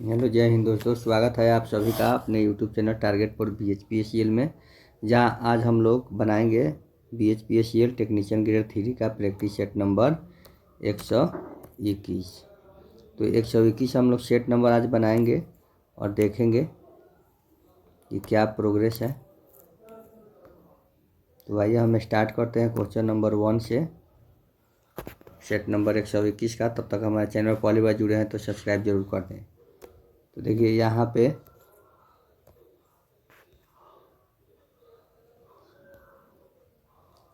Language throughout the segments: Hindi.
हेलो, जय हिंद दोस्तों। स्वागत है आप सभी का अपने YouTube channel target for BHPSCL में, जहां आज हम लोग बनाएंगे BHPSCL टेक्नीशियन ग्रेड 3 का प्रैक्टिस सेट नंबर 121। तो 121 हम लोग सेट नंबर आज बनाएंगे और देखेंगे कि क्या प्रोग्रेस है। तो आइए हम स्टार्ट करते हैं क्वेश्चन नंबर 1 से सेट नंबर 121 का। तब तक हमारे चैनल पर पहली बार जुड़े हैं तो सब्सक्राइब जरूर कर दें। तो देखिए यहाँ पे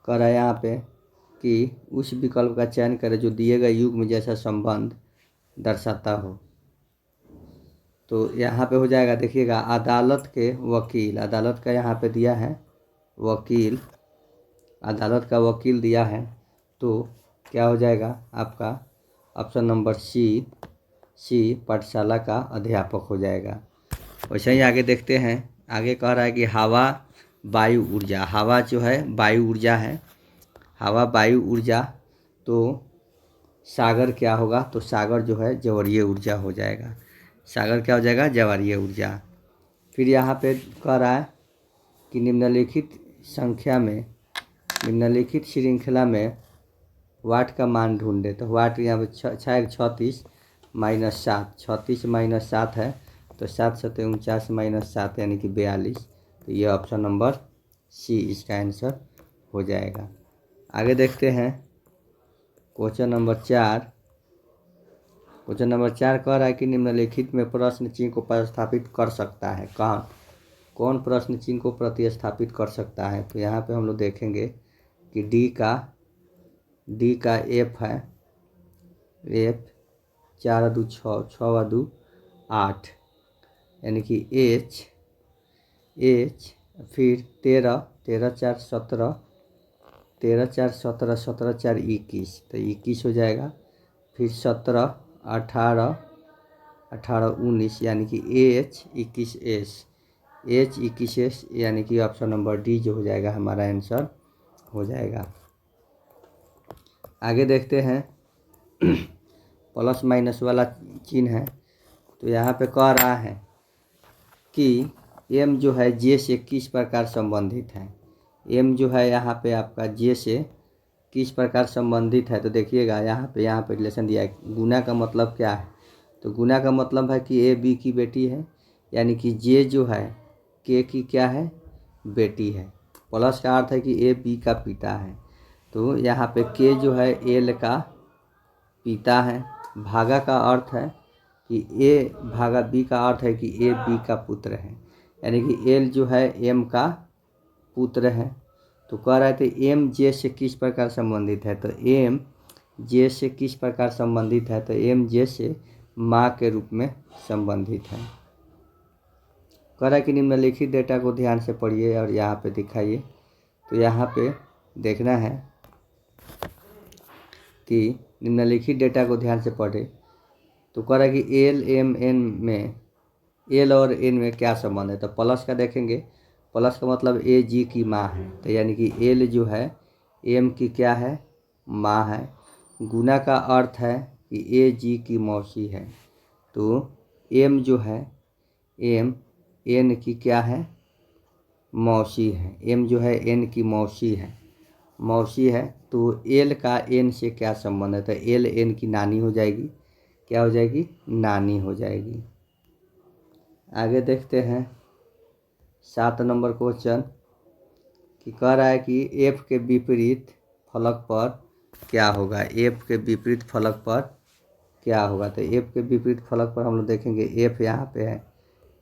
कह रहा है यहाँ पे कि उस विकल्प का चयन करें जो दिए गए युग्म जैसा संबंध दर्शाता हो। तो यहाँ पे हो जाएगा, देखिएगा, अदालत के वकील, अदालत का यहाँ पे दिया है वकील, अदालत का वकील दिया है। तो क्या हो जाएगा आपका ऑप्शन नंबर सी पाठशाला का अध्यापक हो जाएगा। वैसे ही आगे देखते हैं। आगे कह रहा है कि हवा वायु ऊर्जा, हवा जो है वायु ऊर्जा है, हवा वायु ऊर्जा। तो सागर क्या होगा? तो सागर जो है ज्वारीय ऊर्जा हो जाएगा। सागर क्या हो जाएगा? ज्वारीय ऊर्जा। फिर यहाँ पे कह रहा है कि निम्नलिखित संख्या में, निम्नलिखित श्रृंखला में वाट का मान ढूंढे। तो वाट यहाँ पे 36 माइनस 7, 36 माइनस 7 है तो 7 7 49 माइनस 7 यानी कि 42। तो ये ऑप्शन नंबर सी इसका आंसर हो जाएगा। आगे देखते हैं क्वेश्चन नंबर 4। क्वेश्चन नंबर 4 कह रहा है कि निम्नलिखित में प्रश्न चिन्ह को प्रतिस्थापित कर सकता है। कौन प्रश्न चिन्ह को प्रतिस्थापित कर सकता है? तो यहाँ पे हम लोग देखेंगे कि डी का एफ है, एफ 4 2 6, 6 2 8 यानी कि एच फिर 13 13 4 17, 13 4 17, 17 4 21, तो 21 हो जाएगा। फिर 17 18 18 19 यानी कि एच 21S यानी कि ऑप्शन नंबर डी जो हो जाएगा हमारा आंसर हो जाएगा। आगे देखते हैं प्लस माइनस वाला चिन्ह है। तो यहाँ पे कह रहा है कि एम जो है जे से किस प्रकार संबंधित है। एम जो है यहाँ पे आपका जे से किस प्रकार संबंधित है। तो देखिएगा यहाँ पे रिलेशन दिया है। गुना का मतलब क्या है? तो गुना का मतलब है कि ए बी की बेटी है, यानी कि जे जो है के की क्या है? बेटी है। प्लस का अर्थ है कि ए बी का पिता है। तो यहाँ पे के जो है एल का पिता है। भागा का अर्थ है कि ए भागा बी का अर्थ है कि ए बी का पुत्र है, यानी कि एल जो है एम का पुत्र है। तो कह रहे थे एम जे से किस प्रकार संबंधित है। तो एम जे से किस प्रकार संबंधित है? तो एम जे से माँ के रूप में संबंधित है। कह रहा है कि निम्नलिखित डेटा को ध्यान से पढ़िए और यहाँ पे दिखाइए। तो यहाँ पे देखना है कि निम्नलिखित डेटा को ध्यान से पढ़े। तो कह रहा है कि एल एम एन में, एल और एन में क्या संबंध है। तो प्लस का देखेंगे, प्लस का मतलब ए जी की माँ है, तो यानी कि एल जो है एम की क्या है? माँ है। गुना का अर्थ है कि ए जी की मौसी है। तो एम जो है एम एन की क्या है? मौसी है। एम जो है एन की मौसी है। तो एल का एन से क्या संबंध है? तो एल एन की नानी हो जाएगी। क्या हो जाएगी? नानी हो जाएगी। आगे देखते हैं 7 नंबर क्वेश्चन कि कह रहा है कि एफ के विपरीत फलक पर क्या होगा। एफ के विपरीत फलक पर क्या होगा? तो एफ के विपरीत फलक पर हम लोग देखेंगे, एफ यहाँ पे है,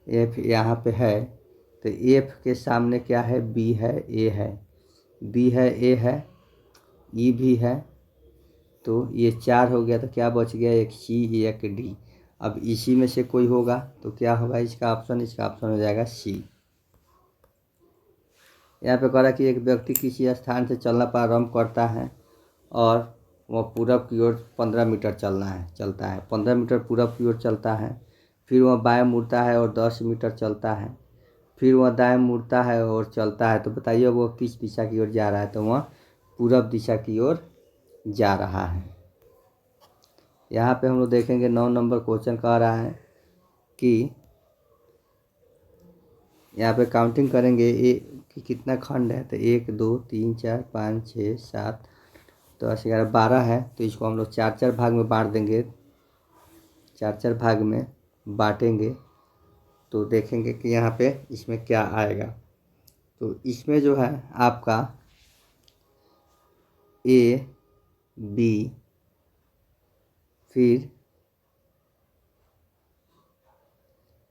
एफ यहाँ पे है। तो एफ के सामने क्या है? बी है, ए है, बी है, ए है, ई भी है। तो ये 4 हो गया। तो क्या बच गया? एक सी एक डी। अब इसी में से कोई होगा तो क्या होगा? इसका ऑप्शन हो जाएगा सी। यहाँ पे कह रहा है कि एक व्यक्ति किसी स्थान से चलना प्रारंभ करता है और वह पूरब की ओर 15 मीटर चलता है 15 मीटर पूरब की ओर चलता है। फिर वह बाएं मुड़ता है और 10 मीटर चलता है। फिर वह दाएं मुड़ता है और चलता है। तो बताइए वो किस दिशा की ओर जा रहा है? तो वह पूरब दिशा की ओर जा रहा है। यहाँ पे हम लोग देखेंगे 9 नंबर क्वेश्चन कह रहा है कि यहाँ पे काउंटिंग करेंगे कि कितना खंड है, तो 1 2 3 4 5 6 7 तो 10 11 12 है। तो इसको हम लोग 4 भाग में बांट देंगे, 4 भाग में बांटेंगे तो देखेंगे कि यहाँ पे इसमें क्या आएगा। तो इसमें जो है आपका ए बी, फिर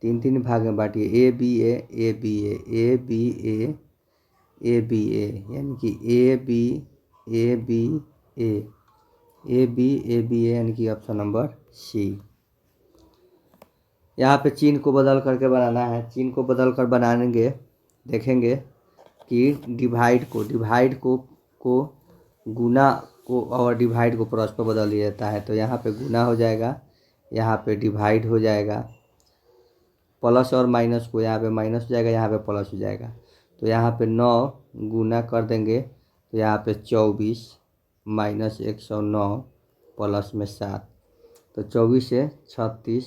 3 भाग में बांटिए, A B A, A B A, A B A, A B A, यानी कि A B A B A, A B A B A, यानी कि ऑप्शन नंबर सी। यहाँ पे चिन्ह को बदल करके बनाना है। चिन्ह को बदल कर बनाएंगे, देखेंगे कि डिवाइड को गुना को और डिवाइड को क्रॉस पर बदल दिया जाता है। तो यहाँ पे गुना हो जाएगा, यहाँ पे डिवाइड हो जाएगा, प्लस और माइनस को यहाँ पे माइनस हो जाएगा, यहाँ पे प्लस हो जाएगा। तो यहाँ पे 9 गुना कर देंगे तो यहाँ पे 24 माइनस 109 प्लस में 7, तो 24 से 36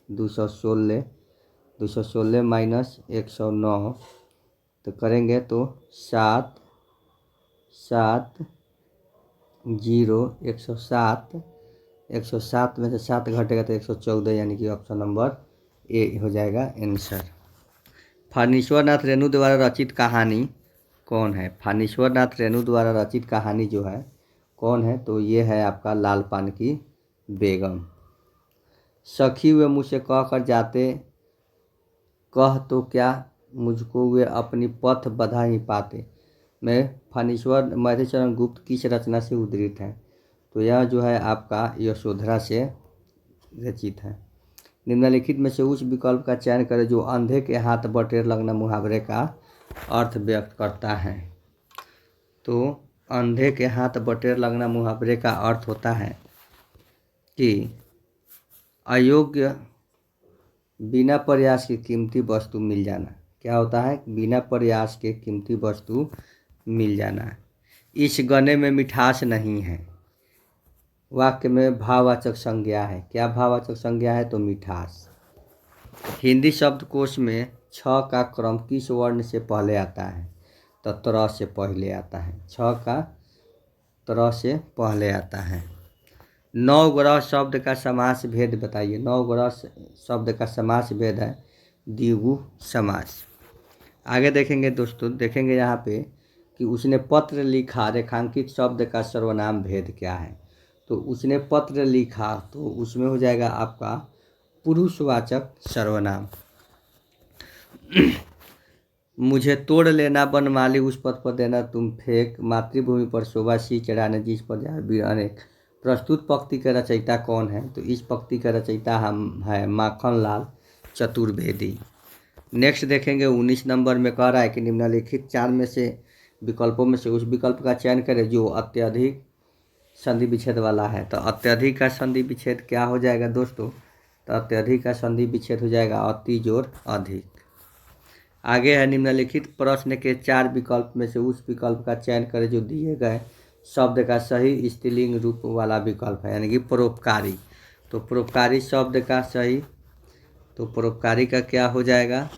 216, 216 माइनस 109 तो करेंगे तो 7 7 0 107, 107 में से 7 घटेगा तो 114, यानी कि ऑप्शन नंबर ए हो जाएगा आंसर। फणीश्वर नाथ रेणु द्वारा रचित कहानी कौन है? फणीश्वर नाथ रेणु द्वारा रचित कहानी जो है कौन है? तो ये है आपका लाल पान की बेगम। सखी वे मुझसे कह कर जाते, कह तो क्या मुझको वे अपनी पथ बधा ही पाते। में फणीश्वर मधुचरण गुप्त किस रचना से उद्धृत है? तो यह जो है आपका यशोधरा से रचित है। निम्नलिखित में से उस विकल्प का चयन करें जो अंधे के हाथ बटेर लगना मुहावरे का अर्थ व्यक्त करता है। तो अंधे के हाथ बटेर लगना मुहावरे का अर्थ होता है कि अयोग्य बिना प्रयास के कीमती वस्तु मिल जाना। क्या होता है? बिना प्रयास के कीमती वस्तु मिल जाना। इस गाने में मिठास नहीं है। वाक्य में भाववाचक संज्ञा है। क्या भाववाचक संज्ञा है? तो मिठास। हिंदी शब्दकोश में छ का क्रम किस वर्ण से पहले आता है? तो त्र से पहले आता है। छ का त्र से पहले आता है। नवग्रह शब्द का समास भेद बताइए। नवग्रह शब्द का समास भेद है द्विगु समास। आगे देखेंगे दोस्तों, देखेंगे यहाँ पे कि उसने पत्र लिखा, रेखांकित शब्द का सर्वनाम भेद क्या है? तो उसने पत्र लिखा, तो उसमें हो जाएगा आपका पुरुषवाचक सर्वनाम। मुझे तोड़ लेना बनमाली उस पथ पर देना तुम फेंक, मातृभूमि पर शोभा सी चढ़ाने जिस पर जाए वीर अनेक। प्रस्तुत पंक्ति के रचयिता कौन है? तो इस पंक्ति का रचयिता हम है माखन लाल चतुर्वेदी। नेक्स्ट देखेंगे 19 नंबर में कह रहा है कि निम्नलिखित 4 में से विकल्पों में से उस विकल्प का चयन करें जो अत्यधिक संधि विच्छेद वाला है। तो अत्यधिक का संधि विच्छेद क्या हो जाएगा दोस्तों? तो अत्यधिक का संधि विच्छेद हो जाएगा अति जोड़ अधिक। आगे है निम्नलिखित प्रश्न के 4 विकल्प में से उस विकल्प का चयन करें जो दिए गए शब्द का सही स्त्रीलिंग रूप वाला विकल्प है, यानी कि परोपकारी। तो परोपकारी शब्द का सही, तो परोपकारी का क्या हो जाएगा?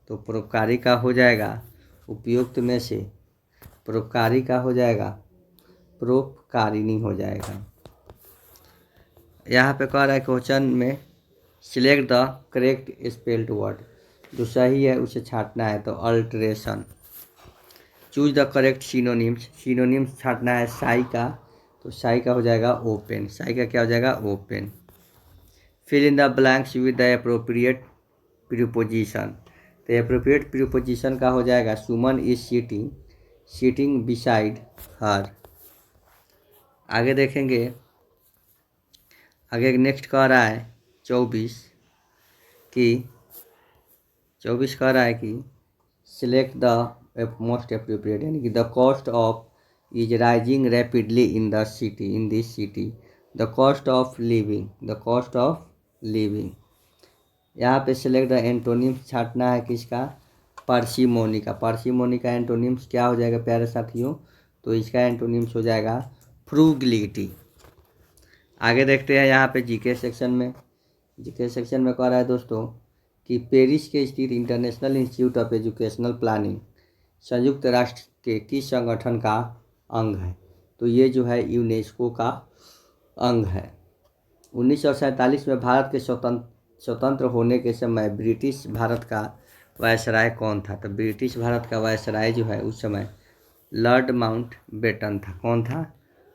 तो परोपकारी का हो जाएगा उपयुक्त में से, परोपकारी का हो जाएगा परोपकारिणी हो जाएगा। यहाँ पे कह रहा है क्वेश्चन में select the correct spelled word, जो सही है उसे छांटना है। तो alteration. Choose the correct synonyms, synonyms छांटना है साई का, तो साई का हो जाएगा ओपन। साई का क्या हो जाएगा? Open. Fill in the blanks with the appropriate preposition, तो एप्रोप्रिएट प्रीपोजिशन का हो जाएगा Suman is sitting, sitting beside her. आगे देखेंगे, आगे नेक्स्ट कह रहा है 24 कह रहा है कि सिलेक्ट द मोस्ट एप्रोप्रिएट, यानी कि the cost of is rising rapidly in the city, in this city, the cost of living, the cost of living. यहाँ पे सिलेक्ट द एंटोनिम्स छांटना है किसका? पार्सिमोनी का। पार्सिमोनी का एंटोनिम्स क्या हो जाएगा प्यारे साथियों? तो इसका एंटोनिम्स हो जाएगा फ्रूगलिटी। आगे देखते हैं यहाँ पे जीके सेक्शन में जीके सेक्शन में कह रहा है दोस्तों कि पेरिस के स्थित international institute of educational planning संयुक्त राष्ट्र के किस संगठन का अंग है? तो ये जो है यूनेस्को का अंग है। 1947 में भारत के स्वतंत्र होने के समय ब्रिटिश भारत का वायसराय कौन था? तो ब्रिटिश भारत का वायसराय जो है उस समय लॉर्ड माउंटबेटन था। कौन था?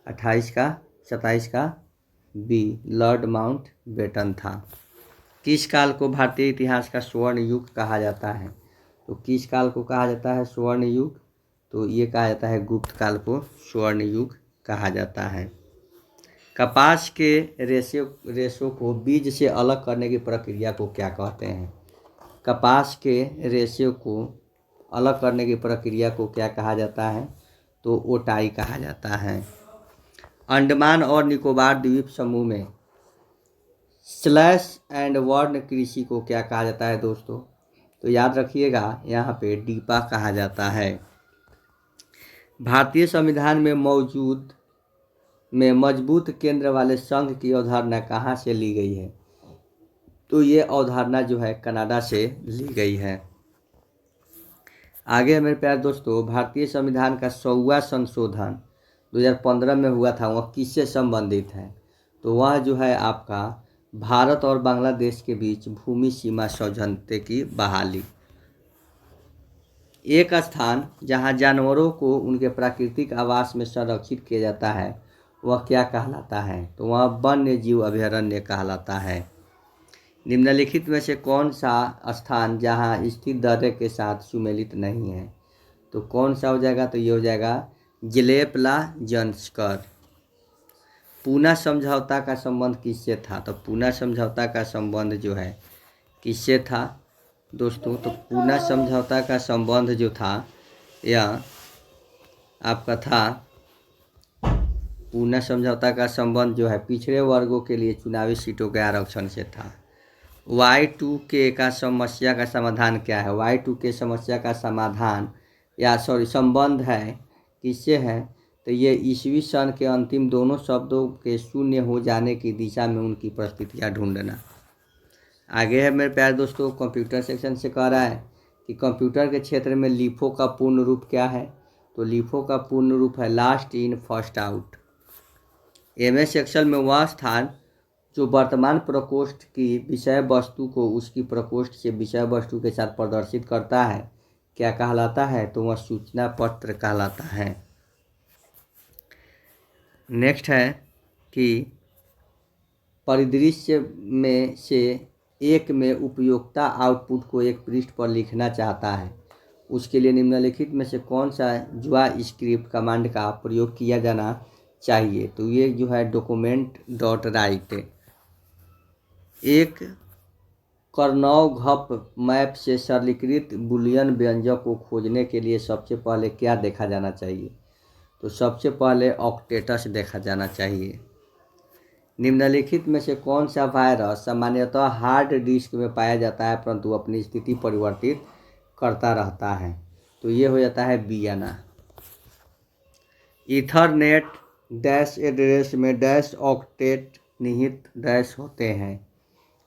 28 का 27 का बी, लॉर्ड माउंटबेटन था। किस काल को भारतीय इतिहास का स्वर्ण युग कहा जाता है? तो किस काल को कहा जाता है स्वर्ण युग? तो ये कहा जाता है गुप्त काल को स्वर्ण युग कहा जाता है। कपास के रेशों को बीज से अलग करने की प्रक्रिया को क्या कहते हैं? कपास के रेशे को अलग करने की प्रक्रिया को क्या कहा जाता है? तो ओटाई कहा जाता है। अंडमान और निकोबार द्वीप समूह में स्लैश एंड बर्न कृषि को क्या कहा जाता है दोस्तों? तो याद रखिएगा यहाँ पे डीपा कहा जाता है। भारतीय संविधान में मजबूत केंद्र वाले संघ की अवधारणा कहाँ से ली गई है? तो ये अवधारणा जो है कनाडा से ली गई है। आगे मेरे प्यारे दोस्तों, भारतीय संविधान का 100वां संशोधन 2015 में हुआ था, वह किससे संबंधित है? तो वह जो है आपका भारत और बांग्लादेश के बीच भूमि सीमा समझौते की बहाली। एक स्थान जहां जानवरों को उनके प्राकृतिक आवास में संरक्षित किया जाता है वह क्या कहलाता है? तो वह वन्य जीव अभयारण्य कहलाता है। निम्नलिखित में से कौन सा स्थान जहां स्थित दर्रे के साथ सुमेलित नहीं है? तो कौन सा हो जाएगा? तो ये हो जाएगा जलेपला जंस्कर। पूना समझौता का संबंध किससे था? तो पूना समझौता का संबंध जो है किससे था दोस्तों? तो पूना समझौता का संबंध जो था यह आपका था, पूना समझौता का संबंध जो है पिछड़े वर्गों के लिए चुनावी सीटों के आरक्षण से था। Y2K का समस्या का समाधान क्या है? Y2K समस्या का समाधान या संबंध है किससे है? तो ये ईसवी सन के अंतिम दोनों शब्दों के शून्य हो जाने की दिशा में उनकी परिस्थितियाँ ढूंढना। आगे है मेरे प्यारे दोस्तों, कंप्यूटर सेक्शन से कह रहा है कि कंप्यूटर के क्षेत्र में LIFO का पूर्ण रूप क्या है? तो LIFO का पूर्ण रूप है last in first out. MS Excel में वह स्थान जो वर्तमान प्रकोष्ठ की विषय वस्तु को उसकी प्रकोष्ठ से विषय वस्तु के साथ प्रदर्शित करता है क्या कहलाता है? तो वह सूचना पत्र कहलाता है। नेक्स्ट है कि परिदृश्य में से एक में उपयोक्ता आउटपुट को एक पृष्ठ पर लिखना चाहता है, उसके लिए निम्नलिखित में से कौन सा जावास्क्रिप्ट कमांड का प्रयोग किया जाना चाहिए? तो ये जो है document.write। एक कर्नौघप मैप से सरलीकृत बुलियन व्यंजक को खोजने के लिए सबसे पहले क्या देखा जाना चाहिए? तो सबसे पहले ऑक्टेटस देखा जाना चाहिए। निम्नलिखित में से कौन सा वायरस सामान्यतः हार्ड डिस्क में पाया जाता है परंतु अपनी स्थिति परिवर्तित करता रहता है? तो ये हो जाता है बियाना। ईथरनेट डैश एड्रेस में डैश ऑक्टेट निहित डैश होते हैं।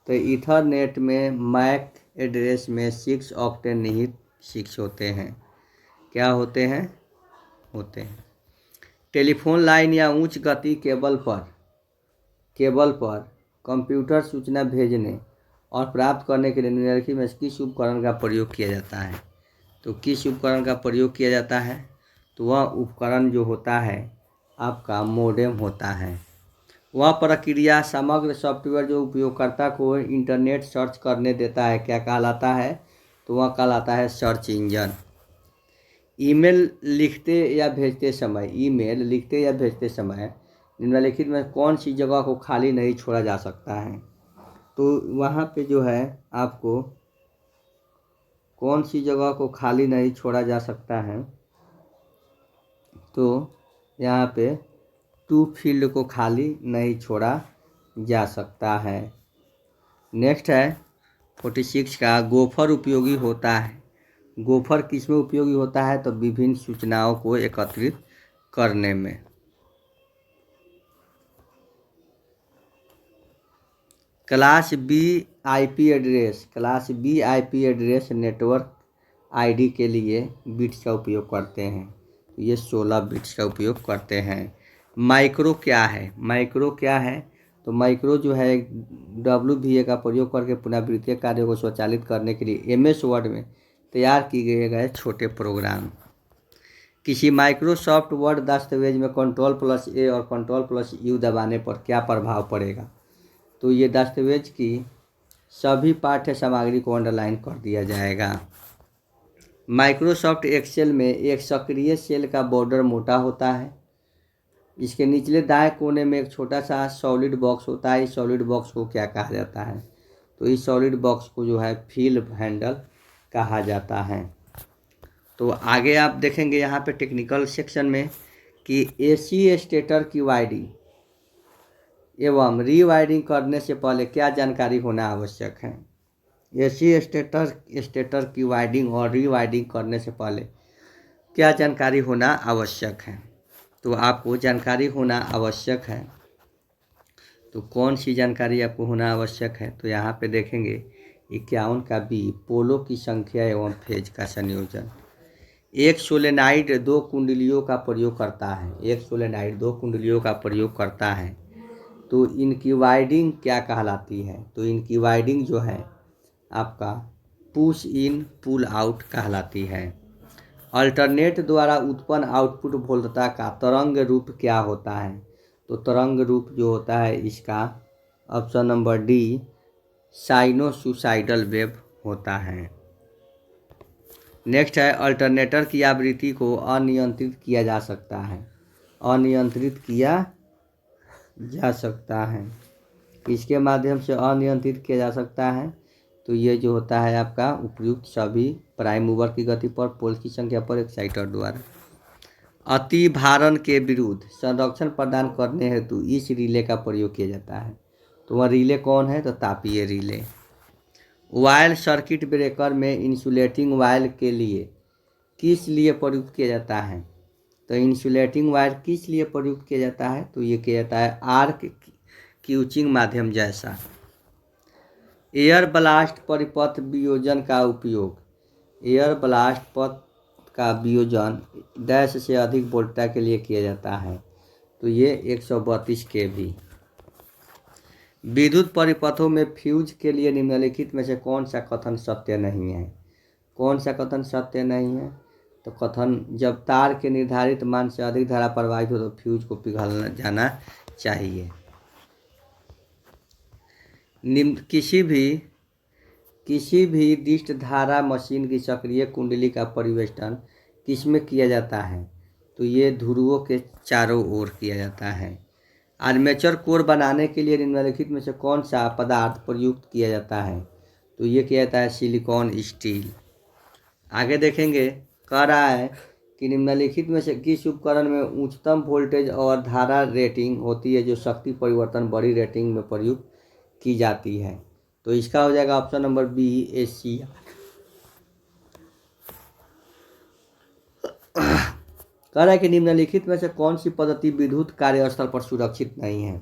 तो ईथरनेट में मैक एड्रेस में 6 ऑक्टेट निहित 6 होते हैं। क्या होते हैं? होते हैं। टेलीफोन लाइन या उच्च गति केबल पर कंप्यूटर सूचना भेजने और प्राप्त करने के लिए निम्नलिखित में किस उपकरण का प्रयोग किया जाता है? तो किस उपकरण का प्रयोग किया जाता है? तो वह उपकरण जो होता है आपका मोडेम होता है। वह प्रक्रिया समग्र सॉफ्टवेयर जो उपयोगकर्ता को इंटरनेट सर्च करने देता है क्या कहलाता है? तो वह कहलाता है सर्च इंजन। ईमेल लिखते या भेजते समय निम्नलिखित में कौन सी जगह को खाली नहीं छोड़ा जा सकता है? तो वहाँ पे जो है आपको कौन सी जगह को खाली नहीं छोड़ा जा सकता है? तो यहाँ पे टू फील्ड को खाली नहीं छोड़ा जा सकता है। नेक्स्ट है 46 का गोफर उपयोगी होता है। गोफर किस में उपयोगी होता है? तो विभिन्न सूचनाओं को एकत्रित करने में। Class B IP address network ID के लिए बिट्स का उपयोग करते हैं। तो ये 16 बिट्स का उपयोग करते हैं। माइक्रो क्या है? तो माइक्रो जो है WVA का प्रयोग करके पुनरावृत्तीय कार्यों को स्वचालित करने के लिए MS वर्ड में तैयार किए गए छोटे प्रोग्राम। किसी माइक्रोसॉफ्ट वर्ड दस्तावेज में Ctrl+A और Ctrl+U दबाने पर क्या प्रभाव पड़ेगा? तो ये दस्तावेज की सभी पाठ्य सामग्री को अंडरलाइन कर दिया जाएगा। माइक्रोसॉफ्ट एक्सेल में एक सक्रिय सेल का बॉर्डर मोटा होता है। इसके निचले दाएं कोने में एक छोटा सा सॉलिड बॉक्स होता है। इस सॉलिड बॉक्स को क्या कहा जाता है? तो इस सॉलिड बॉक्स को जो है फिल हैंडल कहा जाता है। तो आगे आप देखेंगे यहाँ पे टेक्निकल सेक्शन में कि AC स्टेटर की वायरिंग एवं रीवायरिंग करने से पहले क्या जानकारी होना आवश्यक है? AC स्टेटर की वायरिंग और रीवायरिंग करने से पहले क्या जानकारी होना आवश्यक है? तो आपको जानकारी होना आवश्यक है। तो कौन सी जानकारी आपको होना आवश्यक है? तो यहाँ पे देखेंगे 51 का B, पोलों की संख्या एवं फेज का संयोजन। एक सोलेनाइड 2 कुंडलियों का प्रयोग करता है। तो इनकी वाइडिंग क्या कहलाती है? तो इनकी वाइडिंग जो है आपका पुश इन पुल आउट कहलाती है। अल्टरनेट द्वारा उत्पन्न आउटपुट वोल्टता का तरंग रूप क्या होता है? तो तरंग रूप जो होता है इसका ऑप्शन नंबर D साइनोसुसाइडल वेव होता है। नेक्स्ट है अल्टरनेटर की आवृत्ति को अनियंत्रित किया जा सकता है। इसके माध्यम से अनियंत्रित किया जा सकता है। तो ये जो होता है आपका उपयुक्त सभी प्राइम मूवर की गति पर, पोल की संख्या पर, एक्साइटर द्वारा। अति भारण के विरुद्ध संरक्षण प्रदान करने हेतु इस रिले का प्रयोग किया जाता है। तो वह रिले कौन है? तो तापीय रिले। वायल सर्किट ब्रेकर में इंसुलेटिंग वायर के लिए किस लिए प्रयुक्त किया जाता है? तो इंसुलेटिंग वायर किस लिए प्रयुक्त किया जाता है? तो ये किया जाता है आर्क क्यूचिंग माध्यम जैसा। एयर ब्लास्ट परिपथ वियोजन का उपयोग एयर ब्लास्ट पथ का वियोजन डैश से अधिक वोल्टता के लिए किया जाता है। तो ये 132 kV। विद्युत परिपथों में फ्यूज के लिए निम्नलिखित में से कौन सा कथन सत्य नहीं है? तो कथन जब तार के निर्धारित मान से अधिक धारा प्रवाहित हो तो फ्यूज को पिघल जाना चाहिए। किसी भी डिस्ट धारा मशीन की सक्रिय कुंडली का परिवेष्टन किसमें किया जाता है? तो ये ध्रुवों के चारों ओर किया जाता है। आर्मेचर कोर बनाने के लिए निम्नलिखित में से कौन सा पदार्थ प्रयुक्त किया जाता है? तो ये किया जाता है सिलिकॉन स्टील। आगे देखेंगे, कह रहा है कि निम्नलिखित में से किस उपकरण में उच्चतम वोल्टेज और धारा रेटिंग होती है जो शक्ति परिवर्तन बड़ी रेटिंग में प्रयुक्त की जाती है? तो इसका हो जाएगा ऑप्शन नंबर B AC। कह रहा है कि निम्नलिखित में से कौन सी पद्धति विद्युत कार्यस्थल पर सुरक्षित नहीं है?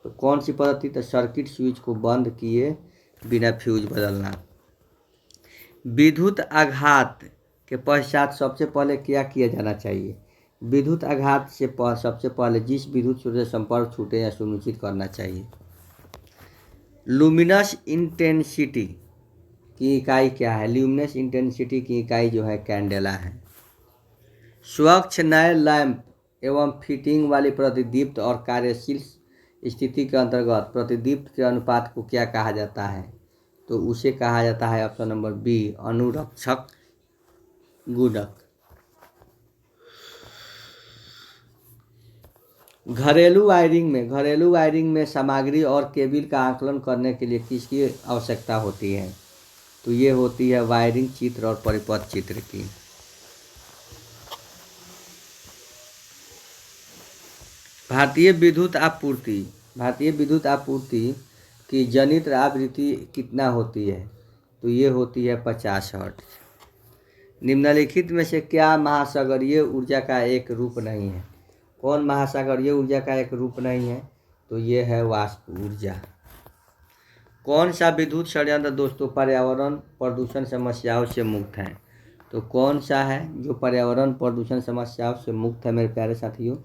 तो कौन सी पद्धति? तो सर्किट स्विच को बंद किए बिना फ्यूज बदलना। विद्युत आघात के पश्चात सबसे पहले क्या किया जाना चाहिए? विद्युत आघात से सबसे पहले जिस विद्युत स्रोत से संपर्क छूटे या सुनिश्चित करना चाहिए। लुमिनस इंटेंसिटी की इकाई क्या है? ल्यूमिनस इंटेंसिटी की इकाई जो है कैंडेला है। स्वच्छ नए लैंप एवं फिटिंग वाली प्रतिदीप्त और कार्यशील स्थिति के अंतर्गत प्रतिदीप्त के अनुपात को क्या कहा जाता है? तो उसे कहा जाता है ऑप्शन नंबर B अनुरक्षक गुणक। घरेलू वायरिंग में सामग्री और केबल का आकलन करने के लिए किसकी आवश्यकता होती है? तो ये होती है वायरिंग चित्र और परिपथ चित्र की। भारतीय विद्युत आपूर्ति की जनित्र आवृत्ति कितना होती है? तो ये होती है 50 हर्ट्ज। निम्नलिखित में से क्या महासागरीय ऊर्जा का एक रूप नहीं है? कौन महासागरीय ऊर्जा का एक रूप नहीं है? तो ये है वाष्प ऊर्जा। कौन सा विद्युत षड्यंत्र दोस्तों पर्यावरण प्रदूषण समस्याओं से मुक्त है? तो कौन सा है जो पर्यावरण प्रदूषण समस्याओं से मुक्त है मेरे प्यारे साथियों?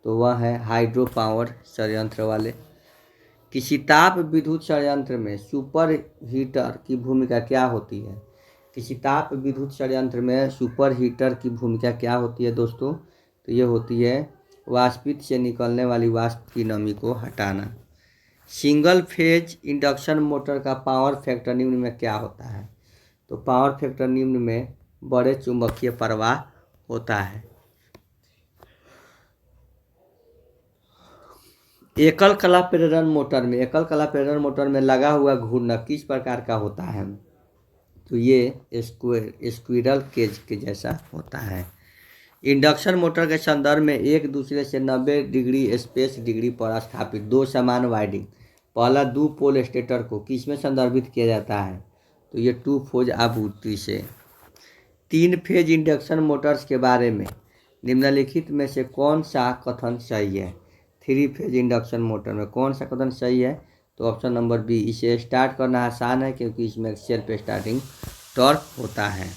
तो वह है हाइड्रो पावर षड्यंत्र वाले। किसी ताप विद्युत षड्यंत्र में सुपर हीटर की भूमिका क्या होती है? किसी ताप विद्युत षड्यंत्र में सुपर हीटर की भूमिका क्या होती है दोस्तों? तो ये होती है वाष्पित से निकलने वाली वाष्प की नमी को हटाना। सिंगल फेज इंडक्शन मोटर का पावर फैक्टर निम्न में क्या होता है? तो पावर फैक्टर निम्न में बड़े चुंबकीय प्रवाह होता है। एकल कला प्रेरण मोटर में लगा हुआ घूर्णक किस प्रकार का होता है? तो ये स्क्विरल केज के जैसा होता है। इंडक्शन मोटर के संदर्भ में एक दूसरे से 90 डिग्री स्पेस डिग्री पर स्थापित दो समान वाइंडिंग पहला दो पोल स्टेटर को किस में संदर्भित किया जाता है? तो ये टू फेज आपूर्ति से। 3 फेज इंडक्शन मोटर्स के बारे में निम्नलिखित में से कौन सा कथन सही है? 3 फेज इंडक्शन मोटर में कौन सा कथन सही है? तो ऑप्शन नंबर बी, इसे स्टार्ट करना आसान है क्योंकि इसमें सेल्फ स्टार्टिंग टॉर्क होता है।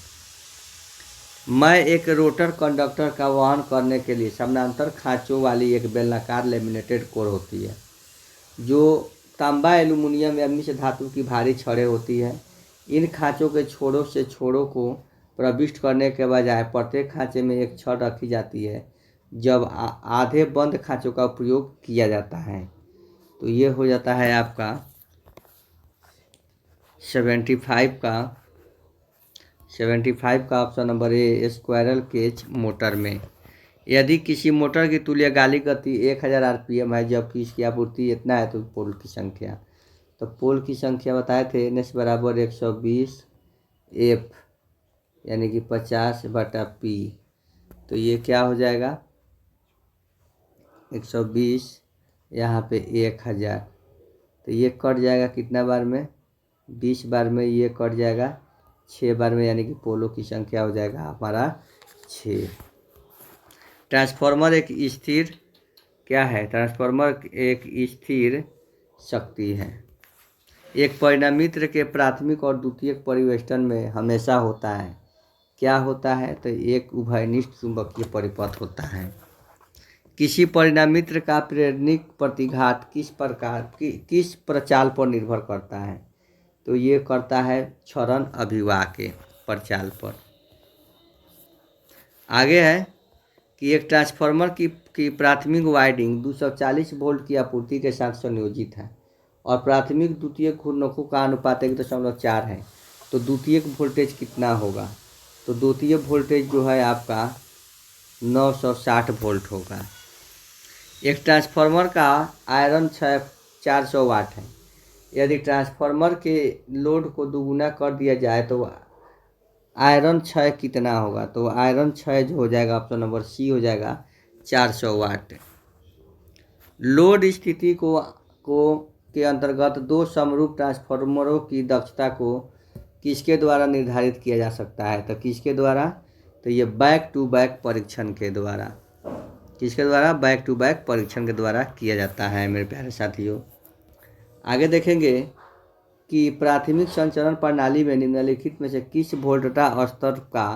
मैं एक रोटर कंडक्टर का वहन करने के लिए समानांतर खांचों वाली एक बेलनाकार लेमिनेटेड कोर होती है जो तांबा एल्यूमिनियम या मिश्र धातु की भारी छड़ें होती है। इन खांचों के छोरों से छोरों को प्रविष्ट करने के बजाय प्रत्येक खांचे में एक छड़ रखी जाती है जब आधे बंद खांचों का उपयोग किया जाता है। तो ये हो जाता है आपका 75 का option number A, squirrel cage motor में। यदि किसी मोटर की तुल्यकालिक गति 1000 आरपीएम है जबकि इसकी आपूर्ति इतना है तो पोल की संख्या, तो पोल की संख्या बताए थे एन एस बराबर 120 एफ यानी कि 50/P। तो ये क्या हो जाएगा 120 यहाँ पे 1000, तो ये कट जाएगा कितना बार में? 20 बार में ये कट जाएगा 6 बार में, यानी कि पोलों की संख्या हो जाएगा हमारा 6। ट्रांसफार्मर एक स्थिर क्या है? ट्रांसफार्मर एक स्थिर शक्ति है। एक परिणामित्र के प्राथमिक और द्वितीयक परिवेष्टन में हमेशा होता है क्या होता है? तो एक उभयनिष्ठ चुंबकीय परिपथ होता है। किसी परिणामित्र का प्रेरणिक प्रतिघात किस प्रचाल पर निर्भर करता है? तो ये करता है क्षरण अभिवाह के प्रचाल पर। आगे है कि एक ट्रांसफार्मर की प्राथमिक वाइंडिंग 240 वोल्ट की आपूर्ति के साथ संयोजित है और प्राथमिक द्वितीयक घूर्णकों का अनुपात 1.4 है। तो द्वितीयक वोल्टेज कितना होगा? तो द्वितीयक वोल्टेज जो है आपका 960 वोल्ट होगा। एक ट्रांसफार्मर का आयरन क्षय 400 वाट है। यदि ट्रांसफार्मर के लोड को दोगुना कर दिया जाए तो आयरन क्षय कितना होगा? तो आयरन क्षय जो हो जाएगा ऑप्शन नंबर सी हो जाएगा 400 वाट। लोड स्थिति को के अंतर्गत दो समरूप ट्रांसफार्मरों की दक्षता को किसके द्वारा निर्धारित किया जा सकता है? तो किसके द्वारा? तो ये बैक टू बैक परीक्षण के द्वारा। किसके द्वारा? बैक टू बैक परीक्षण के द्वारा किया जाता है मेरे प्यारे साथियों। आगे देखेंगे कि प्राथमिक संचरण प्रणाली में निम्नलिखित में से किस वोल्टता स्तर का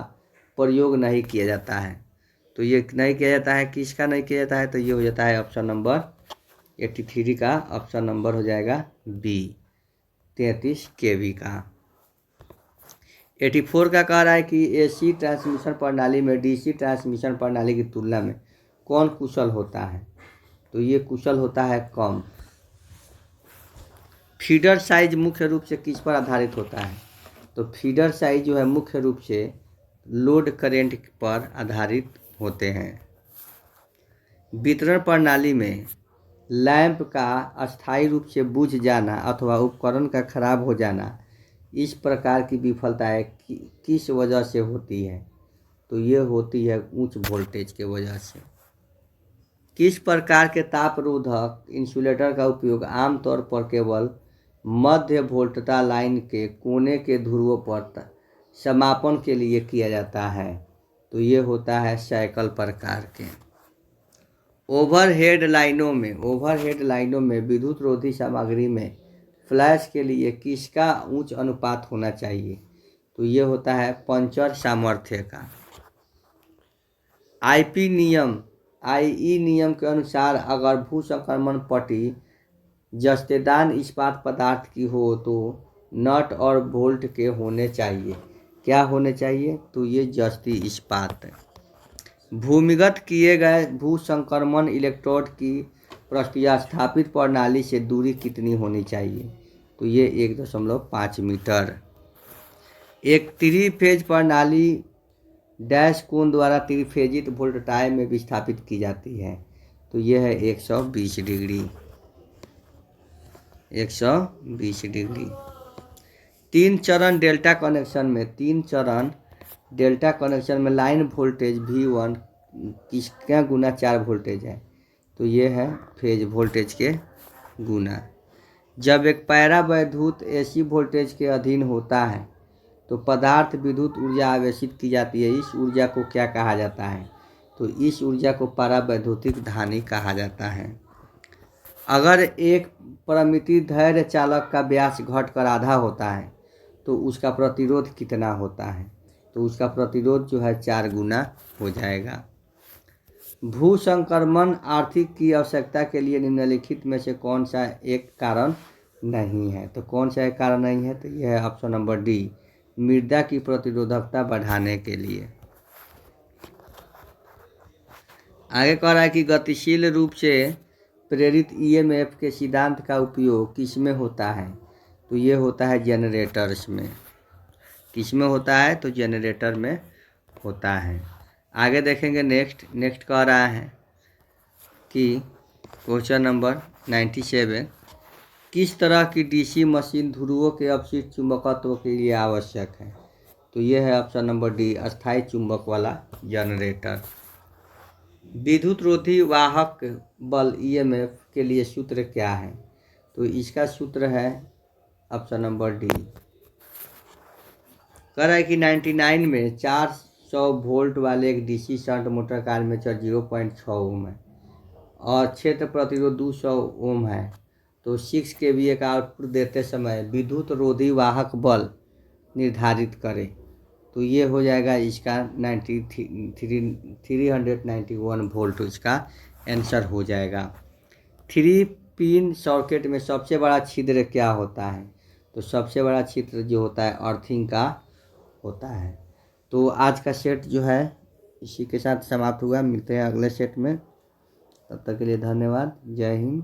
प्रयोग नहीं किया जाता है? तो ये नहीं किया जाता है, किसका नहीं किया जाता है? तो ये हो जाता है ऑप्शन नंबर 83 का ऑप्शन नंबर हो जाएगा बी, 33 kV का। 84 का कह रहा है कि एसी ट्रांसमिशन प्रणाली में डीसी ट्रांसमिशन प्रणाली की तुलना में कौन कुशल होता है? तो ये कुशल होता है कम। फीडर साइज मुख्य रूप से किस पर आधारित होता है? तो फीडर साइज जो है मुख्य रूप से लोड करेंट पर आधारित होते हैं। वितरण प्रणाली में लैंप का अस्थायी रूप से बुझ जाना अथवा उपकरण का खराब हो जाना इस प्रकार की विफलताएं किस वजह से होती है? तो ये होती है उच्च वोल्टेज के वजह से। किस प्रकार के तापरोधक इंसुलेटर का उपयोग आमतौर पर केवल मध्य वोल्टता लाइन के कोने के ध्रुवों पर समापन के लिए किया जाता है? तो ये होता है साइकिल प्रकार के। ओवरहेड लाइनों में विद्युत रोधी सामग्री में फ्लैश के लिए किसका उच्च अनुपात होना चाहिए? तो ये होता है पंचर सामर्थ्य का। आईई नियम के अनुसार अगर भू संक्रमण पट्टी जस्तेदार इस्पात पदार्थ की हो तो नट और बोल्ट के होने चाहिए। क्या होने चाहिए? तो ये जस्ती इस्पात। भूमिगत किए गए भू संक्रमण इलेक्ट्रोड की प्रतिस्थापित प्रणाली से दूरी कितनी होनी चाहिए? तो ये 1.5 मीटर। एक त्रिफेज प्रणाली डैश कोण द्वारा त्रिफेजित वोल्टाई में विस्थापित की जाती है। तो ये है 120 डिग्री। 120 डिग्री। 3 चरण डेल्टा कनेक्शन में लाइन वोल्टेज V1 किसका गुना 4 वोल्टेज है? तो ये है फेज वोल्टेज के गुना। जब एक पैरावैद्युत AC वोल्टेज के अधीन होता है तो पदार्थ विद्युत ऊर्जा आवेशित की जाती है। इस ऊर्जा को क्या कहा जाता है? तो इस ऊर्जा को परावैद्युतिक धानी कहा जाता है। अगर एक परिमित धैर्य चालक का व्यास घटकर आधा होता है तो उसका प्रतिरोध कितना होता है? तो उसका प्रतिरोध जो है 4 गुना हो जाएगा। भू संक्रमण आर्थिक की आवश्यकता के लिए निम्नलिखित में से कौन सा एक कारण नहीं है? तो कौन सा एक कारण नहीं है? तो यह है ऑप्शन नंबर डी, मृदा की प्रतिरोधकता बढ़ाने के लिए। आगे कह रहा है कि गतिशील रूप से प्रेरित EMF के सिद्धांत का उपयोग किस में होता है? तो ये होता है जनरेटर्स में। किस में होता है? तो जनरेटर में होता है। आगे देखेंगे नेक्स्ट कह रहा है कि क्वेश्चन नंबर 97, किस तरह की DC मशीन ध्रुवों के अपशिष्ट चुंबकत्व के लिए आवश्यक है? तो ये है ऑप्शन नंबर डी, अस्थायी चुंबक वाला जनरेटर। विद्युत रोधी वाहक बल EMF के लिए सूत्र क्या है? तो इसका सूत्र है ऑप्शन नंबर डी। कह रहा है कि 99 में 400 वोल्ट वाले एक DC शंट मोटर का आर्मेचर 0.6 ओम है और क्षेत्र प्रतिरोध 200 ओम है। तो 6 kVA का आउटपुट देते समय विद्युत रोधी वाहक बल निर्धारित करें। तो ये हो जाएगा इसका 391 वोल्ट इसका आंसर हो जाएगा। 3 पिन सॉकेट में सबसे बड़ा छिद्र क्या होता है? तो सबसे बड़ा छिद्र जो होता है अर्थिंग का होता है। तो आज का सेट जो है इसी के साथ समाप्त हुआ। मिलते हैं अगले सेट में, तब तक के लिए धन्यवाद। जय हिंद।